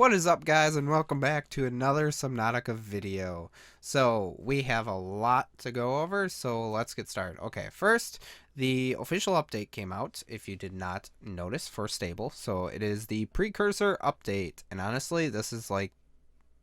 What is up, guys, and welcome back to another Subnautica video. So we have a lot to go over, so let's get started. Okay, first, the official update came out, if you did not notice, for stable. So it is the Precursor update, and honestly, this is like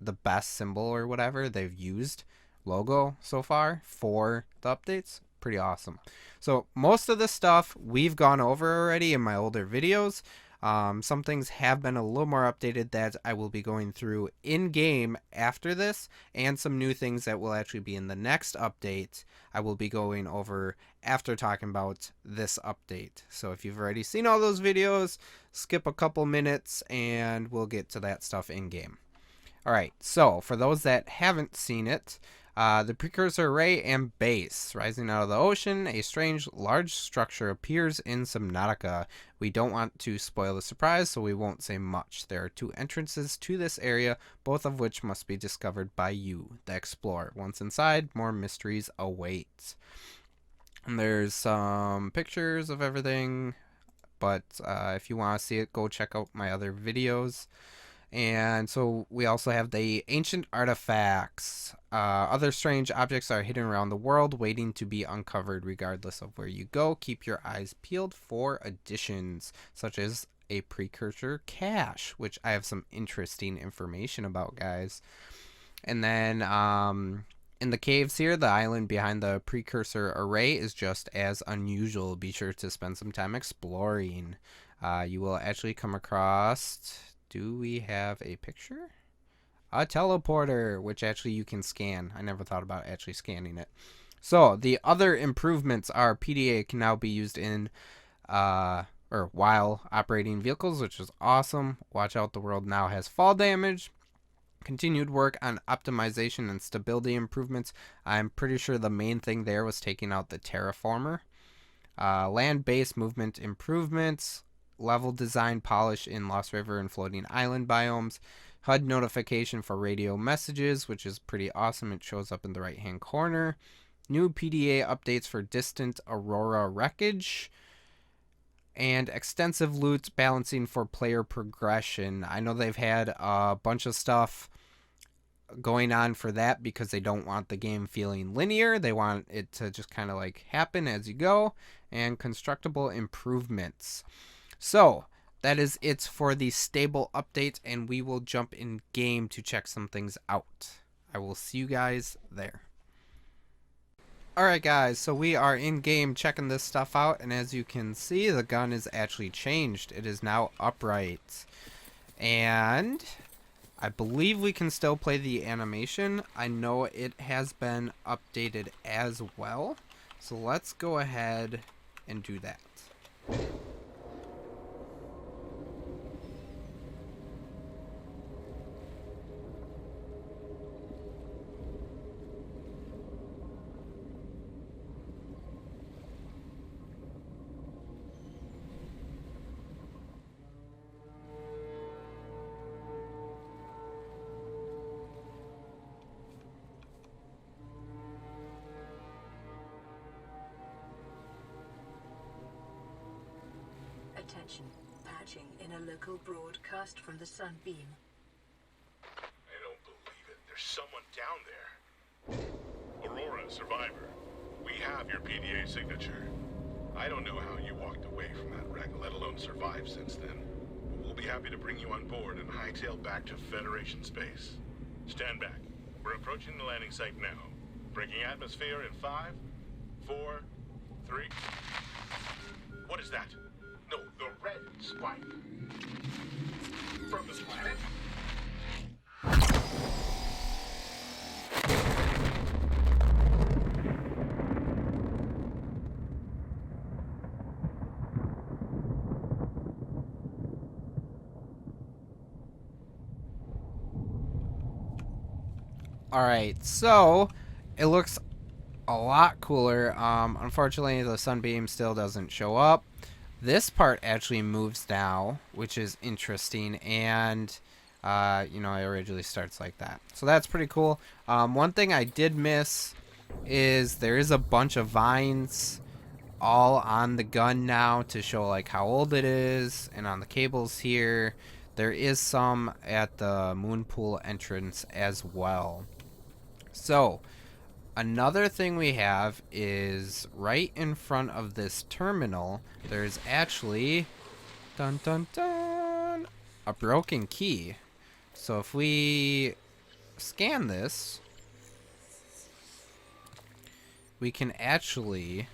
the best symbol or whatever they've used, logo, so far for the updates. Pretty awesome. So most of this stuff we've gone over already in my older videos. Some things have been a little more updated that I will be going through in game after this, and some new things that will actually be in the next update I will be going over after talking about this update. So if you've already seen all those videos, skip a couple minutes and we'll get to that stuff in game. Alright, so for those that haven't seen it, the Precursor Array and Base. Rising out of the ocean, a strange large structure appears in Subnautica. We don't want to spoil the surprise, so we won't say much. There are two entrances to this area, both of which must be discovered by you, the explorer. Once inside, more mysteries await. And there's some pictures of everything, but if you want to see it, go check out my other videos. And so we also have the ancient artifacts. Other strange objects are hidden around the world, waiting to be uncovered regardless of where you go. Keep your eyes peeled for additions, such as a Precursor Cache, which I have some interesting information about, guys. And then in the caves here, the island behind the Precursor Array is just as unusual. Be sure to spend some time exploring. You will actually come across... Do we have a picture? A teleporter, which actually you can scan. I never thought about actually scanning it. So the other improvements are PDA can now be used in or while operating vehicles, which is awesome. Watch out, the world now has fall damage. Continued work on optimization and stability improvements. I'm pretty sure the main thing there was taking out the terraformer. Land-based movement improvements. Level design polish in Lost River and floating island biomes. HUD notification for radio messages, which is pretty awesome. It shows up in the right hand corner. New PDA updates for distant Aurora wreckage. And extensive loot balancing for player progression. I know they've had a bunch of stuff going on for that because they don't want the game feeling linear. They want it to just kind of like happen as you go. And constructible improvements. So, that is it for the stable update, and we will jump in game to check some things out. I will see you guys there. Alright guys, so we are in game checking this stuff out, and as you can see, the gun is actually changed. It is now upright. And I believe we can still play the animation. I know it has been updated as well. So let's go ahead and do that. Attention, patching in a local broadcast from the Sunbeam. I don't believe it. There's someone down there. Aurora, survivor. We have your PDA signature. I don't know how you walked away from that wreck, let alone survived since then. But we'll be happy to bring you on board and hightail back to Federation space. Stand back. We're approaching the landing site now. Breaking atmosphere in 5, 4, 3... What is that? No, the red spike. From this planet. Alright, so it looks a lot cooler. Unfortunately, the sunbeam still doesn't show up. This part actually moves now, which is interesting, and you know, it originally starts like that. So that's pretty cool. One thing I did miss is there is a bunch of vines all on the gun now to show like how old it is, and on the cables here there is some at the moon pool entrance as well. So another thing we have is right in front of this terminal, there's actually, dun dun dun, a broken key. So if we scan this, we can actually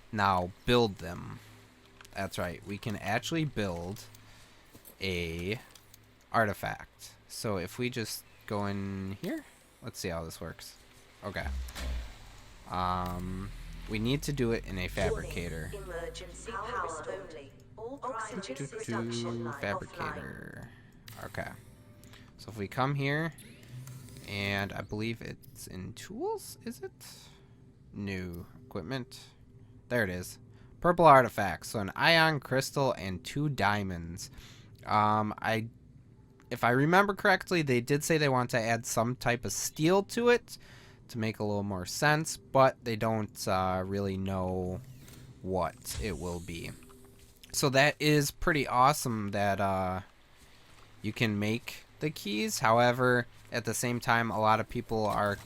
now build them. That's right, we can actually build a artifact. So if we just go in here, let's see how this works. Okay. We need to do it in a fabricator. Emergency power only. All oxygen production line Fabricator. Okay. So if we come here, and I believe it's in tools, is it? New equipment. There it is. Purple artifacts. So an ion crystal and 2 diamonds. If I remember correctly, they did say they want to add some type of steel to it to make a little more sense, but they don't really know what it will be. So that is pretty awesome that you can make the keys. However, at the same time, a lot of people are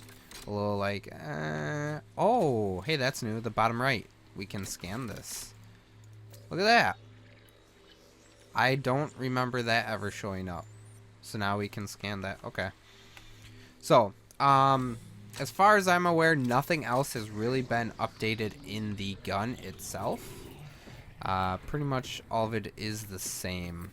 a little like, oh, hey, that's new. The bottom right. We can scan this. Look at that. I don't remember that ever showing up. So now we can scan that. Okay. So, as far as I'm aware, nothing else has really been updated in the gun itself. Pretty much all of it is the same.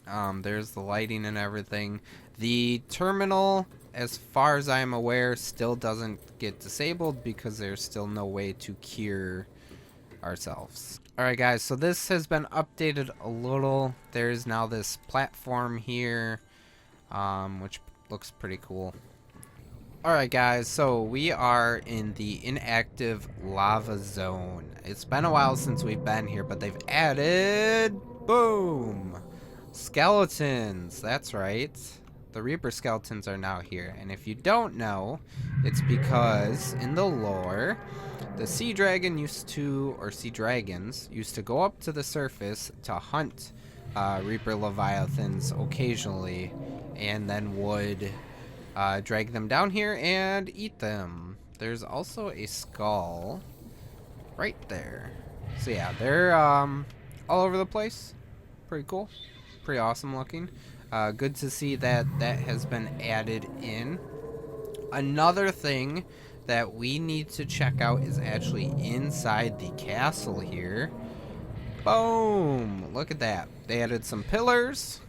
There's the lighting and everything. The terminal, as far as I'm aware, still doesn't get disabled because there's still no way to cure ourselves. Alright guys, so this has been updated a little. There's now this platform here, which looks pretty cool. Alright guys, so we are in the inactive lava zone. It's been a while since we've been here, but they've added, boom, skeletons. That's right. The Reaper skeletons are now here. And if you don't know, it's because in the lore, the sea dragon used to, or sea dragons, used to go up to the surface to hunt Reaper leviathans occasionally, and then would drag them down here and eat them. There's also a skull right there. So yeah, they're all over the place. Pretty cool. Pretty awesome looking. Good to see that that has been added in. Another thing that we need to check out is actually inside the castle here. Boom! Look at that. They added some pillars,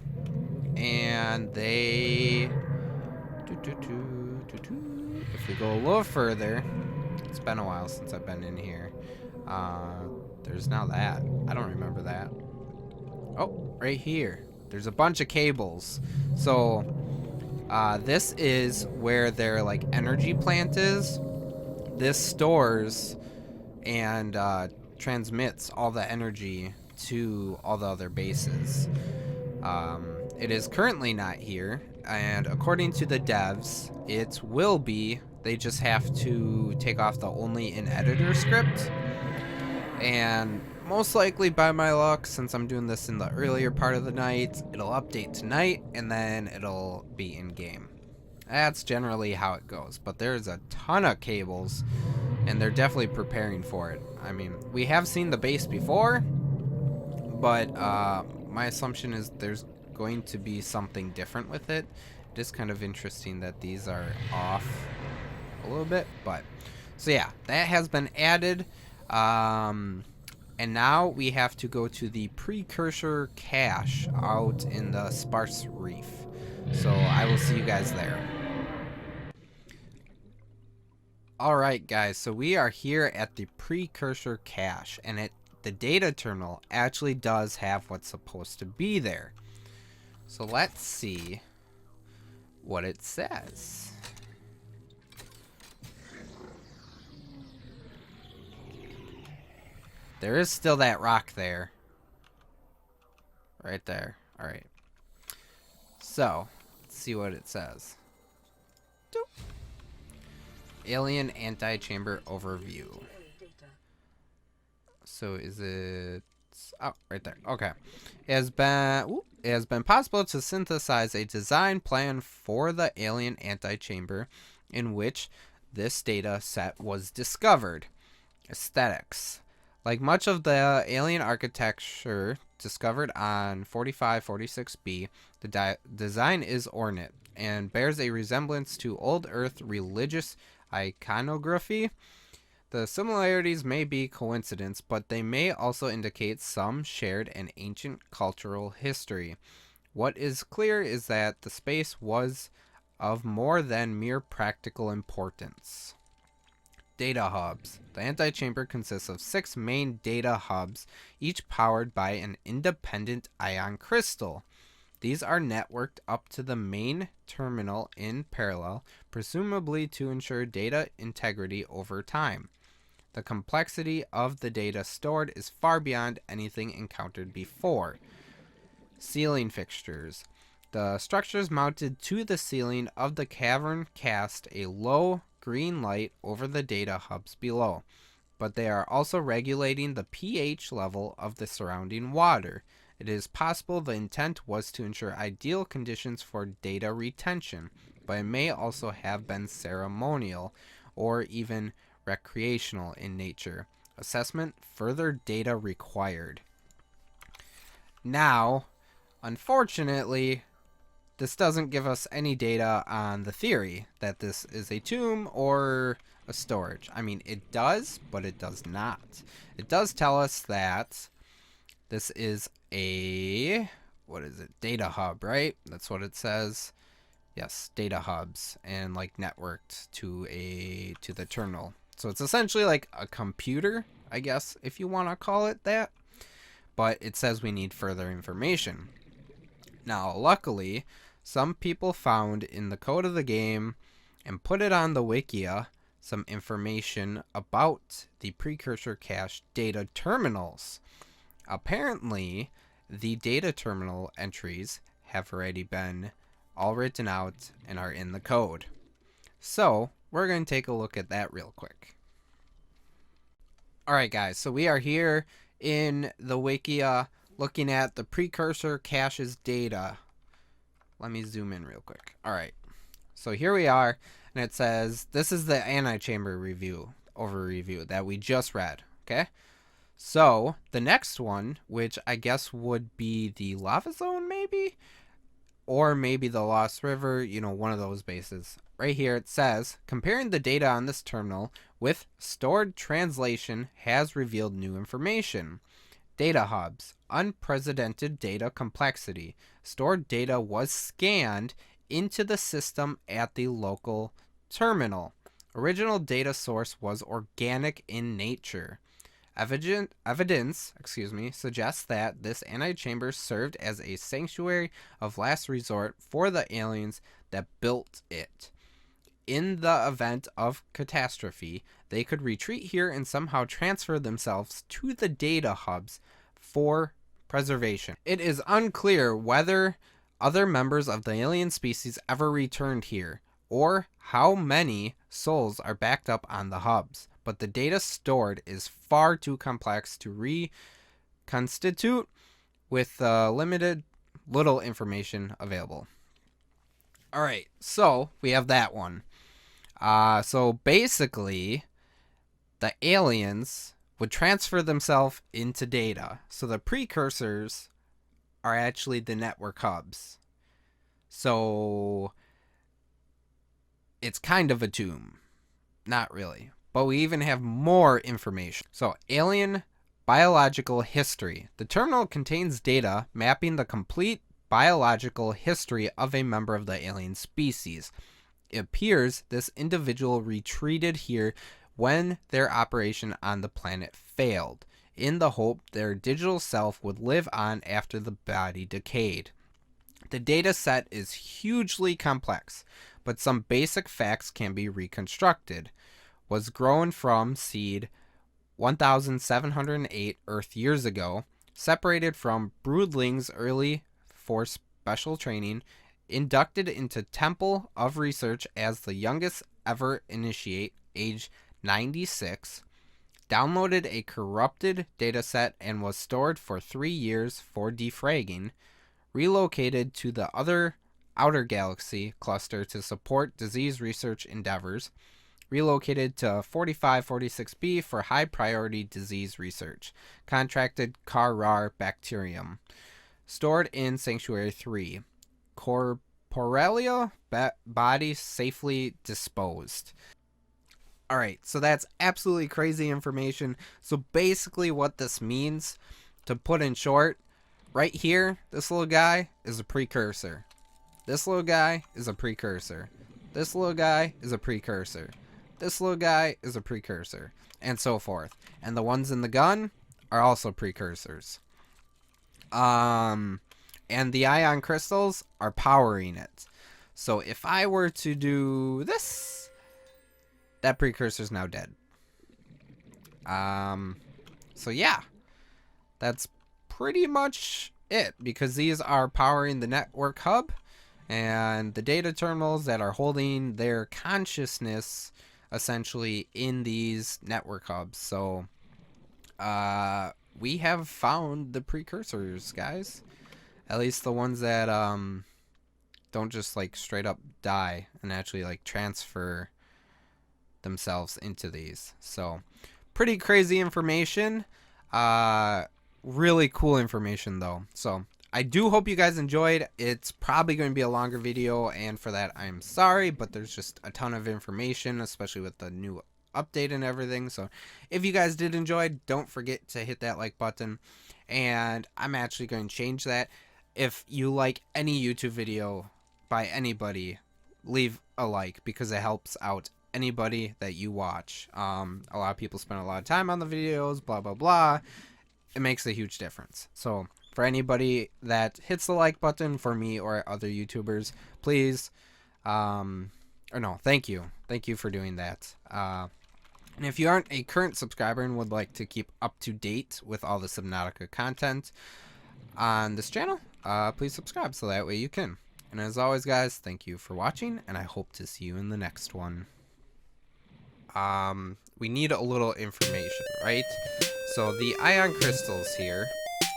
and they... If we go a little further, it's been a while since I've been in here. There's now that. I don't remember that. Oh, right here. There's a bunch of cables. So, this is where their like energy plant is. This stores and transmits all the energy to all the other bases. It is currently not here, and according to the devs, it will be. They just have to take off the only in editor script, and most likely by my luck, since I'm doing this in the earlier part of the night, it'll update tonight and then it'll be in game. That's generally how it goes, but there's a ton of cables and they're definitely preparing for it. I mean, we have seen the base before, but my assumption is there's going to be something different with it. It is kind of interesting that these are off a little bit, but so yeah, that has been added. And now we have to go to the Precursor Cache out in the Sparse Reef. So I will see you guys there. Alright guys, so we are here at the Precursor Cache, and the data terminal actually does have what's supposed to be there. So let's see what it says. There is still that rock there. Right there. Alright. So, let's see what it says. Doop. Alien anti-chamber overview. So is it notes? Oh, right there. Okay. It has been possible to synthesize a design plan for the alien antechamber in which this data set was discovered. Aesthetics. Like much of the alien architecture discovered on 4546b, the design is ornate and bears a resemblance to old Earth religious iconography. The similarities may be coincidence, but they may also indicate some shared and ancient cultural history. What is clear is that the space was of more than mere practical importance. Data hubs. The antechamber consists of 6 main data hubs, each powered by an independent ion crystal. These are networked up to the main terminal in parallel, presumably to ensure data integrity over time. The complexity of the data stored is far beyond anything encountered before. Ceiling fixtures. The structures mounted to the ceiling of the cavern cast a low green light over the data hubs below, but they are also regulating the pH level of the surrounding water. It is possible the intent was to ensure ideal conditions for data retention, but it may also have been ceremonial or even recreational in nature. Assessment, further data required. Now, unfortunately, this doesn't give us any data on the theory that this is a tomb or a storage. I mean, it does, but it does not. It does tell us that this is a, what is it, data hub, right? That's what it says. Yes, data hubs, and like networked to the terminal. So it's essentially like a computer, I guess, if you want to call it that. But it says we need further information. Now, luckily, some people found in the code of the game and put it on the Wikia some information about the Precursor Cache data terminals. Apparently, the data terminal entries have already been all written out and are in the code. So, we're going to take a look at that real quick. Alright guys, so we are here in the Wikia looking at the Precursor Cache's data. Let me zoom in real quick. Alright, so here we are, and it says this is the antechamber overview that we just read, okay? So, the next one, which I guess would be the lava zone maybe? Or maybe the Lost River, you know, one of those bases. Right here it says, comparing the data on this terminal with stored translation has revealed new information. Data hubs, unprecedented data complexity. Stored data was scanned into the system at the local terminal. Original data source was organic in nature. Evidence suggests that this antechamber served as a sanctuary of last resort for the aliens that built it. In the event of catastrophe, they could retreat here and somehow transfer themselves to the data hubs for preservation. It is unclear whether other members of the alien species ever returned here, or how many souls are backed up on the hubs. But the data stored is far too complex to reconstitute with little information available. Alright, so we have that one. So basically, the aliens would transfer themselves into data. So the precursors are actually the network hubs. So it's kind of a tomb. Not really. But we even have more information. So, alien biological history. The terminal contains data mapping the complete biological history of a member of the alien species. It appears this individual retreated here when their operation on the planet failed, in the hope their digital self would live on after the body decayed. The data set is hugely complex, but some basic facts can be reconstructed. Was grown from seed 1,708 Earth years ago, separated from broodlings early for special training, inducted into Temple of Research as the youngest ever initiate, age 96, downloaded a corrupted dataset and was stored for 3 years for defragging, relocated to the outer galaxy cluster to support disease research endeavors, relocated to 4546b for high priority disease research, contracted Car-Rar bacterium, stored in Sanctuary 3, corporeal body safely disposed. Alright, so that's absolutely crazy information. So basically what this means, to put in short, right here, this little guy is a precursor. This little guy is a precursor. This little guy is a precursor. This little guy is a precursor. And so forth. And the ones in the gun are also precursors. And the ion crystals are powering it. So if I were to do this, that precursor's now dead. So yeah, that's pretty much it, because these are powering the network hub and the data terminals that are holding their consciousness essentially in these network hubs. So we have found the precursors, guys. At least the ones that don't just like straight up die and actually like transfer themselves into these. So pretty crazy information. Really cool information though. So I do hope you guys enjoyed. It's probably going to be a longer video, and for that I'm sorry, but there's just a ton of information, especially with the new update and everything. So if you guys did enjoy, don't forget to hit that like button, and I'm actually going to change that. If you like any YouTube video by anybody, leave a like, because it helps out anybody that you watch. A lot of people spend a lot of time on the videos, blah blah blah. It makes a huge difference. So for anybody that hits the like button for me or other YouTubers, please, thank you for doing that. And if you aren't a current subscriber and would like to keep up to date with all the Subnautica content on this channel, please subscribe so that way you can. And as always, guys, thank you for watching, and I hope to see you in the next one. We need a little information, right? So the ion crystals here,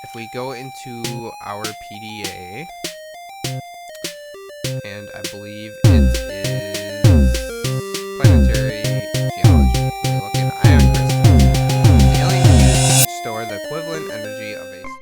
if we go into our PDA, and I believe it's